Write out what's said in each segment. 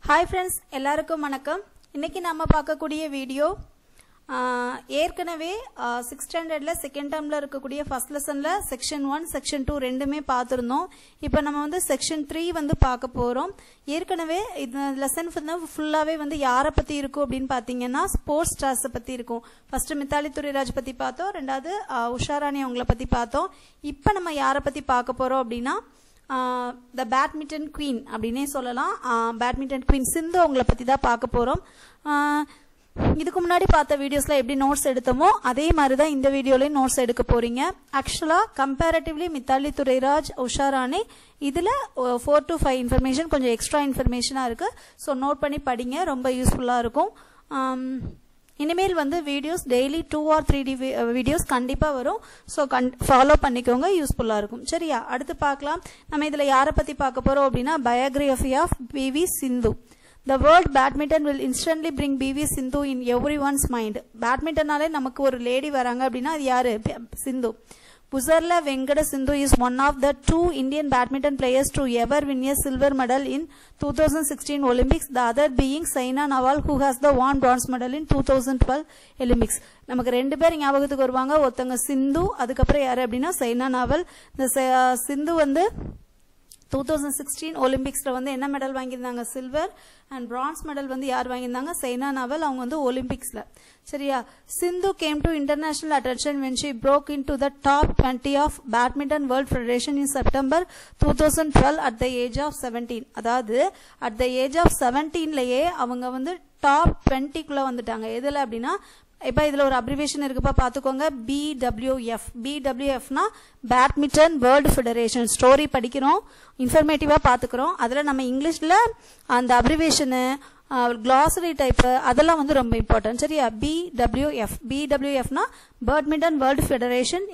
Hi friends, எல்லாருக்கும் வணக்கம். இன்னைக்கு நாம பார்க்கக்கூடிய வீடியோ ஏற்கனவே 6th ஸ்டாண்டர்ட்ல செகண்ட் டேர்ம்ல இருக்கக்கூடிய ஃபர்ஸ்ட் லெசன்ல செக்ஷன் 1 செக்ஷன் 2 ரெண்டுமே பார்த்திருந்தோம். இப்போ நம்ம வந்து செக்ஷன் 3 வந்து பார்க்க போறோம். ஏற்கனவே இந்த லெசன் ஃபுல்லாவே வந்து யாரை பத்தி இருக்கும் அப்படினு பாத்தீங்கன்னா ஸ்போர்ட்ஸ் ஸ்டார்ஸ் பத்தி இருக்கும். ஃபர்ஸ்ட் மித்தாலி துரைராஜ் பத்தி பார்த்தோம், ரெண்டாவது உஷாராணி அவங்கள பத்தி பார்த்தோம். இப்போ நம்ம யாரை பத்தி பார்க்க போறோம் அப்படினா the badminton queen அப்படினே சொல்லலாம். badminton queen சிந்து அவங்கள பத்தி தான் பார்க்க போறோம். இதுக்கு முன்னாடி பார்த்த வீடியோஸ்ல எப்படி நோட்ஸ் எடுத்தோமோ அதே மாதிரி தான் இந்த வீடியோலயும் நோட்ஸ் எடுக்க போறீங்க. ஆக்சுவலா கம்பேரிட்டிவ்லி மித்தாலி துரைராஜ் உஷாராணி இதுல 4 to 5 இன்ஃபர்மேஷன் கொஞ்சம் எக்ஸ்ட்ரா இன்ஃபர்மேஷனா இருக்கு. ஸோ நோட் பண்ணி படிங்க, ரொம்ப யூஸ்ஃபுல்லா இருக்கும். இனிமேல் வந்து வீடியோஸ் டெய்லி 2 or 3 வீடியோஸ் கண்டிப்பா வரும். ஸோ ஃபாலோ பண்ணிக்கோங்க, யூஸ்ஃபுல்லா இருக்கும். சரியா, அடுத்து பார்க்கலாம். நம்ம இதுல யாரை பத்தி பார்க்க போறோம் அப்படின்னா biography of PV Sindhu. The word badminton will instantly bring PV Sindhu in everyone's mind. பேட்மிண்டனாலே நமக்கு ஒரு லேடி வராங்க அப்படின்னா அது யாரு? சிந்து. Pusarla Venkata Sindhu is one of the 2 Indian badminton players to ever win a silver medal in 2016 Olympics, the other being Saina Nehwal who has the won bronze medal in 2012 Olympics. நமக்கு ரெண்டு பேர் ஞாபகத்துக்கு வருவாங்க. ஒருத்தங்க சிந்து, அதுக்கப்புறம் யாரு அப்படின்னா China Nehwal. இந்த சிந்து வந்து 2016 ஒலிம்பிக்ஸ்ல வந்து என்ன மெடல் வாங்கியிருந்தாங்க? சில்வர். அண்ட் பிரான்ஸ் மெடல் வந்து யார் வாங்கியிருந்தாங்க? சைனா நேவால். அவங்க வந்து ஒலிம்பிக்ஸ்ல. சரியா, சிந்து came to international attention when she broke into the top 20 of Badminton World Federation in September 2012 at the age of 17. அதாவது at the age of 17லயே அவங்க வந்து டாப் 20க்குள்ள வந்துட்டாங்க. எதுல அப்படின்னா இப்ப இதுல ஒரு அப்ரிவேஷன் இருக்குப்பா, பாத்துக்கோங்க. BWF. BWFனா பேட்மிண்டன் வேர்ல்டு ஃபெடரேஷன். ஸ்டோரி படிக்கிறோம், இன்ஃபர்மேட்டிவா பாத்துக்கிறோம். அதுல நம்ம இங்கிலீஷ்ல அந்த அப்ரிவேஷனு glossary டைப் அதெல்லாம் வந்து ரொம்ப இம்பார்ட்டன்ட். சரியா, BWF. BWFனா பேட்மிண்டன் வேர்ல்டு ஃபெடரேஷன்.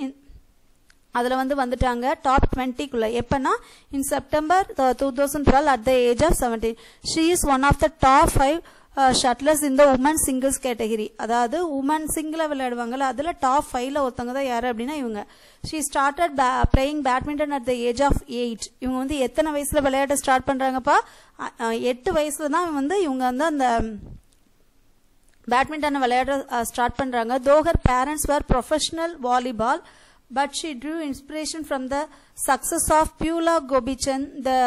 அதுல வந்து வந்துட்டாங்க டாப் 20க்குள்ள. எப்பனா in September 2012 at the age of 17. She is one of the top 5 shuttlers in the women singles category. அதாவது women single விளையாடுவாங்கல, அதுல டாப் 5ல ஒருத்தங்க தான் யாரு அப்படின்னா இவங்க. she started playing badminton at the age of 8. இவங்க வந்து எத்தனை வயசுல விளையாட ஸ்டார்ட் பண்றாங்கப்பா? 8 வயசுல தான் வந்து இவங்க வந்து அந்த பேட்மிண்டன் விளையாட ஸ்டார்ட் பண்றாங்க. though her parents were professional volleyball, but she drew inspiration from the success of Pula Gobichand, the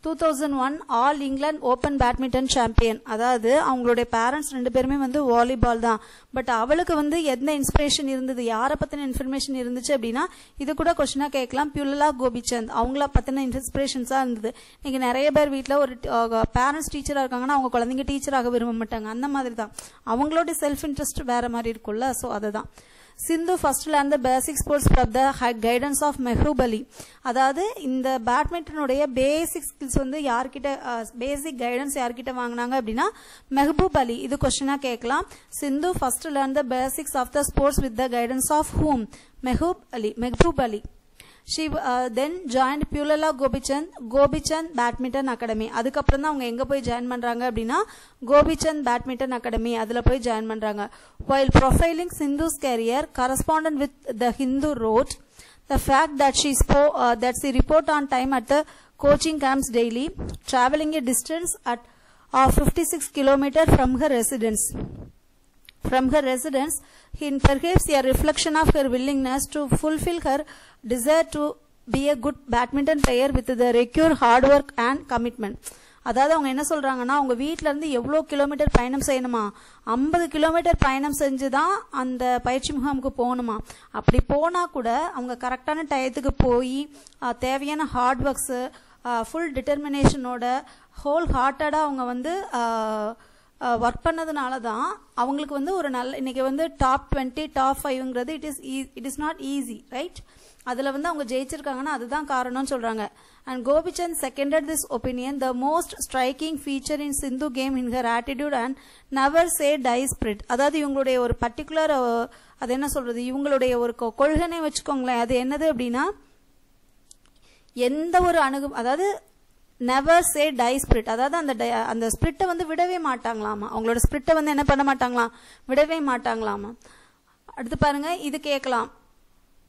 2001 All England Open Badminton Champion. அதாவது அவங்களுடைய பேரண்ட்ஸ் ரெண்டு பேருமே வந்து வாலிபால் தான். பட் அவளுக்கு வந்து எந்த இன்ஸ்பிரேஷன் இருந்தது, யாரை பத்தின இன்ஃபர்மேஷன் இருந்துச்சு அப்படின்னா இது கூட கொஸ்டினா கேட்கலாம். பியூலா கோபிச்சந்த் அவங்கள பத்தின இன்ஸ்பிரேஷன்ஸா இருந்தது. இன்னைக்கு நிறைய பேர் வீட்டுல ஒரு பேரண்ட்ஸ் டீச்சரா இருக்காங்கன்னா அவங்க குழந்தைங்க டீச்சராக விரும்ப மாட்டாங்க. அந்த மாதிரி தான் அவங்களோட செல்ஃப் இன்ட்ரெஸ்ட் வேற மாதிரி இருக்கும்ல. ஸோ அதுதான். Sindhu first learn the basic sports from the guidance of Mehboob Ali. அதாவது இந்த பேட்மிண்டனுடைய பேசிக் ஸ்கில்ஸ் வந்து யார்கிட்ட, பேசிக் கைடன்ஸ் யார்கிட்ட வாங்கினாங்க அப்படின்னா மெஹ்பூப் அலி. இது கொஸ்டினா கேட்கலாம். Sindhu first learn the basics of the sports with the guidance of whom? Mehboob Ali. She then joined Pulala Gobichand Badminton Academy. அதுக்கப்புறம் தான் அவங்க எங்க போய் ஜாயின் பண்றாங்க அப்படின்னா கோபிச்சந்த் பேட்மிண்டன் அகாடமி, அதுல போய் ஜாயின் பண்றாங்க. While profiling Sindhu's career, correspondent with the Hindu wrote the fact that she report on time at the coaching camps daily, traveling a distance of 56 km from her residence. In perhaps a reflection of her willingness to fulfill her desire to be a good badminton player with the required hard work and commitment. அதாவது அவங்க என்ன சொல்றாங்கன்னா அவங்க வீட்ல இருந்து எவ்வளவு kilometre பயணம் செய்யணுமா? 50 கிலோமீட்டர் பயணம் செஞ்சுதான் அந்த பயிற்சி முகாமுக்கு போகணுமா. அப்படி போனா கூட அவங்க கரெக்டான டயத்துக்கு போய் தேவையான ஹார்ட் ஒர்க்ஸ், ஃபுல் டிட்டர்மினேஷனோட ஹோல் ஹார்ட்டடா அவங்க வந்து ஒர்க் பண்ணதுனால தான் அவங்களுக்கு வந்து ஒரு நல்ல இன்னைக்கு வந்து டாப் 20 டாப் 5ங்கிறது it is not easy, right? அதுல வந்து அவங்க ஜெயிச்சிருக்காங்கன்னா அதுதான் காரணம்னு சொல்றாங்க. And Gopichand seconded this opinion. The most striking feature in Sindhu game in her attitude and never say die spirit. அதாவது இவங்களுடைய ஒரு பர்டிகுலர் அது என்ன சொல்றது, இவங்களுடைய ஒரு கொள்கை வச்சுக்கோங்களேன். அது என்னது அப்படின்னா எந்த ஒரு அதாவது நெவர் சே டை ஸ்பிரிட். அதாவது அந்த ஸ்பிரிட்டை வந்து விடவே மாட்டாங்களாமா. அவங்களோட ஸ்பிரிட்டை வந்து என்ன பண்ண மாட்டாங்களாம்? விடவே மாட்டாங்களாமா. அடுத்து பாருங்க, இது கேட்கலாம்.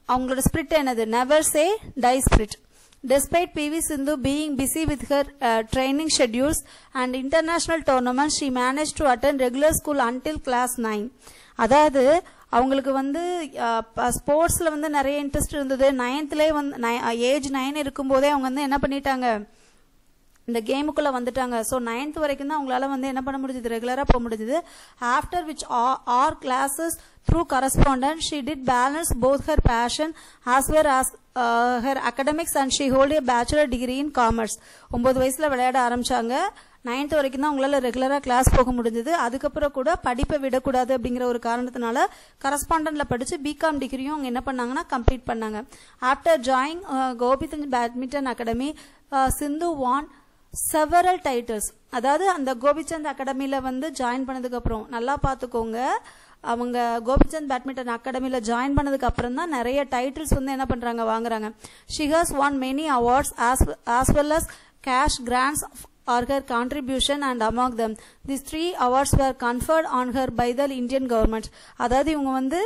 அவங்களோட ஸ்பிரிட் என்னது? Never say die spirit. Despite PV Sindhu being busy with her training schedules and international tournaments, she managed to attend regular school until class 9. அதாவது அவங்களுக்கு வந்து ஸ்போர்ட்ஸ்ல வந்து நிறைய இன்ட்ரெஸ்ட் இருந்தது. 9th வந்து ஏஜ் 9 இருக்கும்போதே அவங்க வந்து என்ன பண்ணிட்டாங்க, இந்த கேமுக்குள்ள வந்துட்டாங்க. ஸோ 9th வரைக்கும் தான் அவங்களால வந்து என்ன பண்ண முடிஞ்சது, ரெகுலரா போக முடிஞ்சது. After which are classes through correspondence, she did balance both her passion as well as her academics, and she hold a bachelor degree in commerce. 9 வயசுல விளையாட ஆரம்பிச்சாங்க. 9th வரைக்கும் தான் அவங்களால ரெகுலரா கிளாஸ் போக முடிஞ்சது. அதுக்கப்புறம் கூட படிப்பை விடக்கூடாது அப்படிங்கிற ஒரு காரணத்தினால கரஸ்பாண்டன்ட்ல படிச்சு பிகாம் டிகிரியும் அவங்க என்ன பண்ணாங்கன்னா கம்ப்ளீட் பண்ணாங்க. After join Gopichand badminton academy, Sindhu won several titles. அதாவது அந்த கோபிச்சந்த் அகாடமியில வந்து ஜாயின் பண்ணதுக்கு அப்புறம் நல்லா பாத்துக்கோங்க, அவங்க கோபிச்சந்த் பேட்மிண்டன் அகாடமியில ஜாயின் பண்ணதுக்கு அப்புறம் தான் நிறைய டைட்டில்ஸ் வந்து என்ன பண்றாங்க, வாங்குறாங்க. She has won many awards as well as cash grants for her contribution, and among them these 3 awards were conferred on her by the Indian government. அதாவது இவங்க வந்து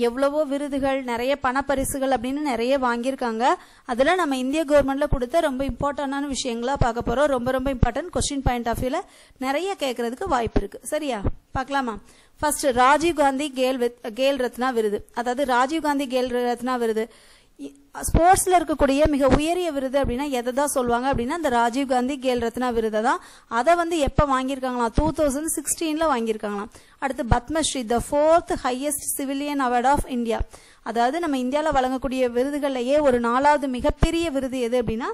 எவ்வளவோ விருதுகள், நிறைய பணப்பரிசுகள் அப்படின்னு நிறைய வாங்கியிருக்காங்க. அதுல நம்ம இந்திய கவர்மெண்ட்ல கொடுத்த ரொம்ப இம்பார்ட்டன்டான விஷயங்களா பார்க்க போறோம். ரொம்ப ரொம்ப இம்பார்ட்டன்ட், கொஸ்டின் பாயிண்ட் ஆஃப் வியூல நிறைய கேட்கறதுக்கு வாய்ப்பு இருக்கு. சரியா, பார்க்கலாமா? ஃபர்ஸ்ட் ராஜீவ் காந்தி கேல் ரத்னா விருது. அதாவது ராஜீவ் காந்தி கேல் ரத்னா விருது ஸ்போர்ட்ஸ்ல இருக்கக்கூடிய மிக உயரிய விருது அப்படின்னா எதை தான் சொல்லுவாங்க அப்படின்னா அந்த ராஜீவ் காந்தி கேல் ரத்னா விருதை தான். அதை வந்து எப்ப வாங்கியிருக்காங்களாம், 2016ல வாங்கியிருக்காங்களாம். அடுத்து Padmashri, the 4th highest civilian award of India. அதாவது நம்ம இந்தியாவில் வழங்கக்கூடிய விருதுகள்லயே ஒரு 4வது மிகப்பெரிய விருது எது அப்படின்னா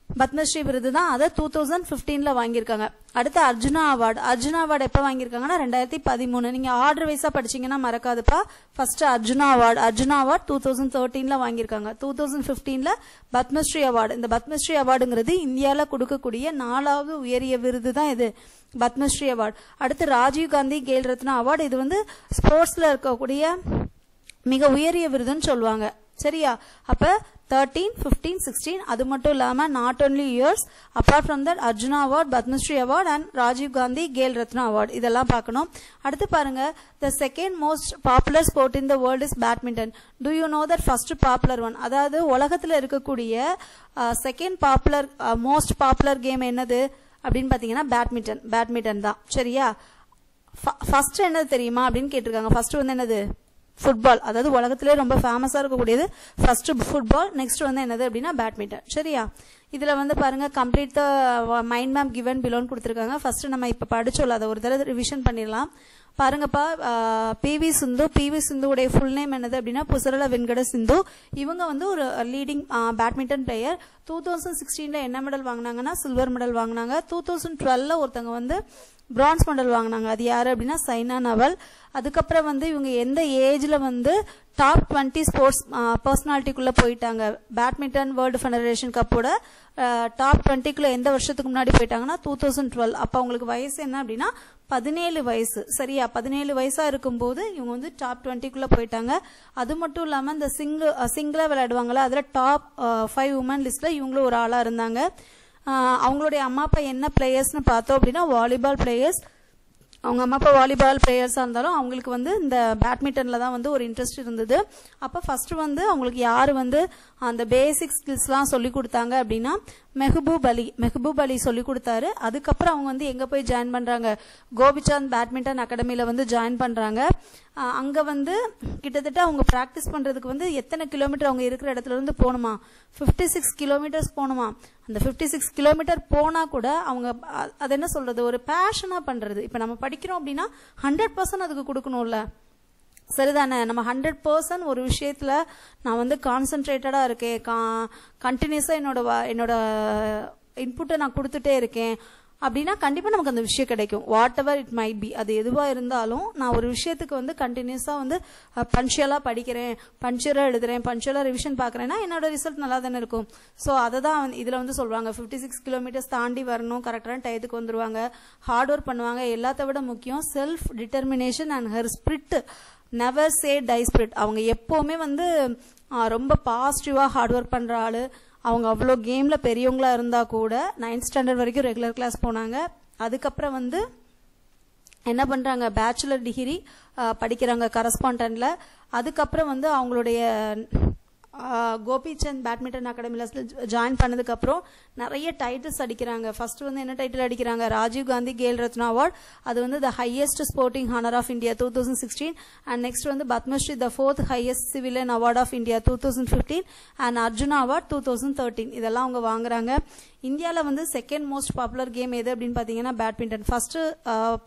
பத்மஸ்ரீ விருது தான். அதை 2015ல வாங்கியிருக்காங்க. அடுத்து அர்ஜுனா அவார்டு. அர்ஜுனா அவார்டு எப்ப வாங்கியிருக்காங்கன்னா 2013. நீங்க ஆர்டர் வைஸா படிச்சீங்கன்னா மறக்காதுப்பா. ஃபர்ஸ்ட் அர்ஜுனா அவார்டு 2013ல வாங்கியிருக்காங்க. 2015ல பத்மஸ்ரீ அவார்டு. இந்த பத்மஸ்ரீ அவார்டுங்கிறது இந்தியாவில் கொடுக்கக்கூடிய 4வது உயரிய விருது தான் இது, பத்மஸ்ரீ அவார்டு. அடுத்து ராஜீவ் காந்தி கேல் ரத்னா அவார்டு. இது வந்து ஸ்போர்ட்ஸ்ல இருக்கக்கூடிய மிக உயரிய விருதுன்னு சொல்லுவாங்க. சரியா, அப்ப 13, 15, 16 அது மட்டும் இல்லாம not only years, apart from that Arjuna award, Padmashri award and Rajiv Gandhi Khel Ratna award இதெல்லாம் பார்க்கணும். அடுத்து பாருங்க, the second most popular sport in the world is badminton. Do you know that first popular one? அதாவது உலகத்துல இருக்கக்கூடிய second popular most popular game என்னது அப்படின்னு பாத்தீங்கன்னா பேட்மிண்டன் தான். சரியா, ஃபர்ஸ்ட் என்னது தெரியுமா அப்படின்னு கேட்டிருக்காங்க. ஃபர்ஸ்ட் வந்து என்னது, ஃபுட்பால். அதாவது உலகத்திலே ரொம்ப ஃபேமஸா இருக்கக்கூடியது ஃபர்ஸ்ட் ஃபுட்பால், நெக்ஸ்ட் வந்து என்னது அப்படின்னா பேட்மிண்டன். சரியா, இதுல வந்து பாருங்க complete the mind map given பிலோன்னு கொடுத்துருக்காங்க. ஃபர்ஸ்ட் நம்ம இப்ப படிச்சோம்ல அதை ஒரு தடவை ரிவிஷன் பண்ணிடலாம். பாருங்கப்பா, பிவி சிந்துவுடைய ஃபுல் நேம் என்னது அப்படின்னா புசரல வெங்கட சிந்து. இவங்க வந்து ஒரு லீடிங் பேட்மிண்டன் பிளேயர். 2016ல என்ன மெடல் வாங்கினாங்கன்னா சில்வர் மெடல் வாங்கினாங்க. 2012ல ஒருத்தங்க வந்து பிரான்ஸ் மெடல் வாங்கினாங்க. அது யாரு அப்படின்னா சைனா நவல். அதுக்கப்புறம் வந்து இவங்க எந்த ஏஜ்ல வந்து டாப் 20 ஸ்போர்ட்ஸ் பர்சனாலிட்டிக்குள்ள போயிட்டாங்க, பேட்மிண்டன் வேர்ல்டு ஃபெடரேஷன் கப்போட டாப் 20க்குள்ள எந்த வருஷத்துக்கு முன்னாடி போயிட்டாங்கன்னா 2012. அப்ப அவங்களுக்கு வயசு என்ன அப்படின்னா 17 வயசு. சரியா, 17 வயசா இருக்கும்போது இவங்க வந்து டாப் 20க்குள்ள போயிட்டாங்க. அது மட்டும் இல்லாம இந்த சிங்கிளா விளையாடுவாங்கல்ல, அதுல டாப் 5 உமன் லிஸ்ட்ல இவங்களும் ஒரு ஆளா இருந்தாங்க. அவங்களுடைய அம்மா அப்பா என்ன பிளேயர்ஸ்னு பார்த்தோம் அப்படின்னா வாலிபால் பிளேயர்ஸ். அவங்க அம்மா அப்பா வாலிபால் பிளேயர்ஸா இருந்தாலும் அவங்களுக்கு வந்து இந்த பேட்மிண்டன்ல தான் வந்து ஒரு இன்ட்ரெஸ்ட் இருந்தது. அப்ப ஃபர்ஸ்ட் வந்து அவங்களுக்கு யாரு வந்து அந்த பேசிக் ஸ்கில்ஸ் எல்லாம் சொல்லி கொடுத்தாங்க அப்படின்னா மெஹபூப் அலி சொல்லி கொடுத்தாரு. அதுக்கப்புறம் அவங்க வந்து எங்க போய் ஜாயின் பண்றாங்க, கோபிச்சந்த் பேட்மிண்டன் அகாடமியில வந்து ஜாயின் பண்றாங்க. அங்க வந்து கிட்டத்தட்ட அவங்க பிராக்டிஸ் பண்றதுக்கு வந்து எத்தனை கிலோமீட்டர் அவங்க இருக்கிற இடத்துல இருந்து போகணுமா, 56 கிலோமீட்டர்ஸ் போகணுமா. அந்த 56 கிலோமீட்டர் போனா கூட அவங்க அது என்ன சொல்றது, ஒரு பேஷனா பண்றது. இப்ப நம்ம படிக்கிறோம் அப்படின்னா 100% அதுக்கு கொடுக்கணும்ல. சரிதானே, நம்ம 100% ஒரு விஷயத்துல நான் வந்து கான்சென்ட்ரேட்டடா இருக்கேன், கண்டினியூஸா என்னோட இன்புட்டை நான் கொடுத்துட்டே இருக்கேன் அப்படின்னா கண்டிப்பா நமக்கு அந்த விஷயம் கிடைக்கும். What ever it might be, அது எதுவா இருந்தாலும் நான் ஒரு விஷயத்துக்கு வந்து கண்டினியூஸா வந்து பன்ச்சுவலா படிக்கிறேன், பன்ச்சுவலா எழுதுறேன், பன்ச்சுவலா ரிவிஷன் பாக்குறேன்னா என்னோட ரிசல்ட் நல்லா தானே இருக்கும். சோ அதை தான் இதுல வந்து சொல்றாங்க. 56 கிலோமீட்டர்ஸ் தாண்டி வரணும், கரெக்டான டயத்துக்கு வந்துருவாங்க, ஹார்ட் ஒர்க் பண்ணுவாங்க. எல்லாத்த விட முக்கியம் self determination and her spirit, never say die spirit. அவங்க எப்பவுமே வந்து ரொம்ப பாசிட்டிவா ஹார்ட் ஒர்க் பண்ற ஆளு. அவங்க அவ்வளோ கேம்ல பெரியவங்களா இருந்தா கூட 9th ஸ்டாண்டர்ட் வரைக்கும் ரெகுலர் கிளாஸ் போனாங்க. அதுக்கப்புறம் வந்து என்ன பண்றாங்க, பேச்சுலர் டிகிரி படிக்கிறாங்க கரஸ்பாண்டன்ட்ல. அதுக்கப்புறம் வந்து அவங்களுடைய கோபிச்சந்த் பேட்மிண்டன் அகாடமியில் ஜாயின் பண்ணதுக்கப்புறம் நிறைய டைட்டில்ஸ் அடிக்கிறாங்க. ஃபர்ஸ்ட் வந்து என்ன டைட்டில் அடிக்கிறாங்க? ராஜீவ் காந்தி கேல் ரத்னா அவார்ட், அது வந்து the highest sporting honour of India 2016. And next வந்து Padmashri the 4th highest civilian award of India 2015 and Arjuna award 2013. இதெல்லாம் அவங்க வாங்குறாங்க. இந்தியாவில் வந்து செகண்ட் மோஸ்ட் பாப்புலர் கேம் எது அப்படின்னு பார்த்தீங்கன்னா பேட்மிண்டன். ஃபர்ஸ்ட்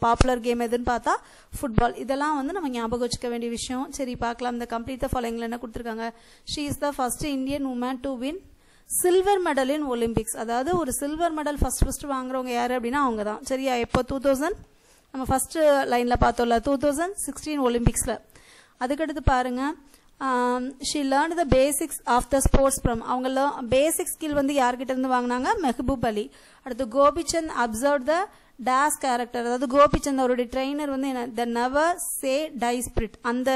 பாப்புலர் கேம் எதுன்னு பார்த்தா ஃபுட்பால். இதெல்லாம் வந்து நம்ம ஞாபகம் வச்சுக்க வேண்டிய விஷயம். சரி பார்க்கலாம். இந்த கம்ப்ளீட் த ஃபாலோயிங்ல என்ன கொடுத்துருக்காங்க? She is the first Indian woman to win silver medal in Olympics. அதாவது ஒரு சில்வர் மெடல் ஃபர்ஸ்ட் வாங்குறவங்க யாரு அப்படின்னா அவங்க தான். சரியா? எப்போ 2000 நம்ம ஃபர்ஸ்ட் லைன்ல பார்த்தோம்ல 2016 ஒலிம்பிக்ஸ்ல. அதுக்கடுத்து பாருங்க, she learned the basics of the sports from அவங்கள பேசிக் ஸ்கில் வந்து யார்கிட்ட இருந்து வாங்கினாங்க? மெஹபூப் அலி. அடுத்து Gopichand observe the days character, அதாவது கோபிச்சந்த் அவருடைய ட்ரெயினர் வந்து the never say die spirit, அந்த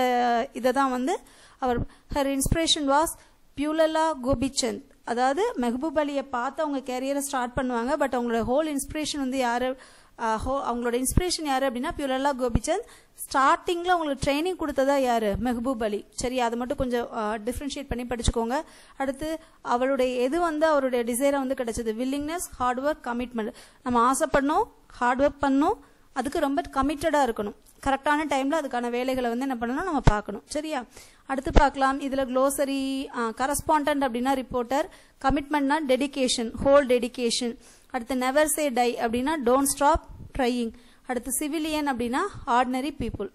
இதை தான் வந்து அவர் her inspiration was Pullela Gopichand. அதாவது மெஹபூப் அலியை பார்த்து அவங்க கேரியரை ஸ்டார்ட் பண்ணுவாங்க. பட் அவங்களோட ஹோல் இன்ஸ்பிரேஷன் வந்து யாரு? அவங்களோட இன்ஸ்பிரேஷன் யாரு அப்படின்னா பியூலலா கோபிச்சந்த். ஸ்டார்டிங்ல உங்களுக்கு ட்ரைனிங் கொடுத்ததா யாரு? மெஹபூப் அலி. சரி, அதை மட்டும் கொஞ்சம் டிஃபரன்ஷியேட் பண்ணி படிச்சுக்கோங்க. அடுத்து அவருடைய எது வந்து அவருடைய டிசைரை வந்து கிடைச்சது? Willingness, hard work, commitment. நம்ம ஆசைப்படணும், ஹார்ட் ஒர்க் பண்ணணும், அதுக்கு ரொம்ப கமிட்டடா இருக்கணும். கரெக்டான டைம்ல அதுக்கான வேலைகளை வந்து என்ன பண்ணணும்? நம்ம பார்க்கணும். சரியா? அடுத்து பார்க்கலாம். இதுல க்ளோசரி, கரஸ்பாண்டன்ட் அப்படின்னா ரிப்போர்ட்டர், கமிட்மெண்ட்னா டெடிகேஷன், ஹோல் டெடிகேஷன். அடுத்து நெவர் சே டை அப்படின்னா டோன்ட் ஸ்டாப் ட்ரையிங். அடுத்து சிவிலியன் அப்படின்னா ஆர்டினரி பீப்புள்.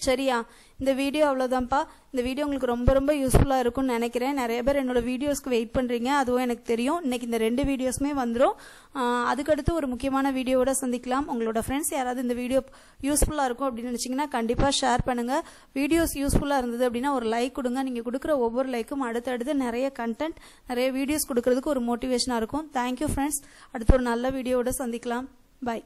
சரியா? இந்த வீடியோ அவ்வளோதான்ப்பா. இந்த வீடியோ உங்களுக்கு ரொம்ப ரொம்ப யூஸ்ஃபுல்லாக இருக்கும்னு நினைக்கிறேன். நிறைய பேர் என்னோட வீடியோஸ்க்கு வெயிட் பண்ணுறீங்க, அதுவும் எனக்கு தெரியும். இன்னைக்கு இந்த 2 வீடியோஸுமே வந்துடும். அதுக்கடுத்து ஒரு முக்கியமான வீடியோவோட சந்திக்கலாம். உங்களோட ஃப்ரெண்ட்ஸ் யாராவது இந்த வீடியோ யூஸ்ஃபுல்லாக இருக்கும் அப்படின்னு நினச்சிங்கன்னா கண்டிப்பாக ஷேர் பண்ணுங்கள். வீடியோஸ் யூஸ்ஃபுல்லாக இருந்தது அப்படின்னா ஒரு லைக் கொடுங்க. நீங்கள் கொடுக்குற ஒவ்வொரு லைக்கும் அடுத்தடுத்து நிறைய கண்டென்ட், நிறைய வீடியோஸ் கொடுக்கறதுக்கு ஒரு மோட்டிவேஷனாக இருக்கும். Thank you friends. அடுத்து ஒரு நல்ல வீடியோவோட சந்திக்கலாம். பாய்.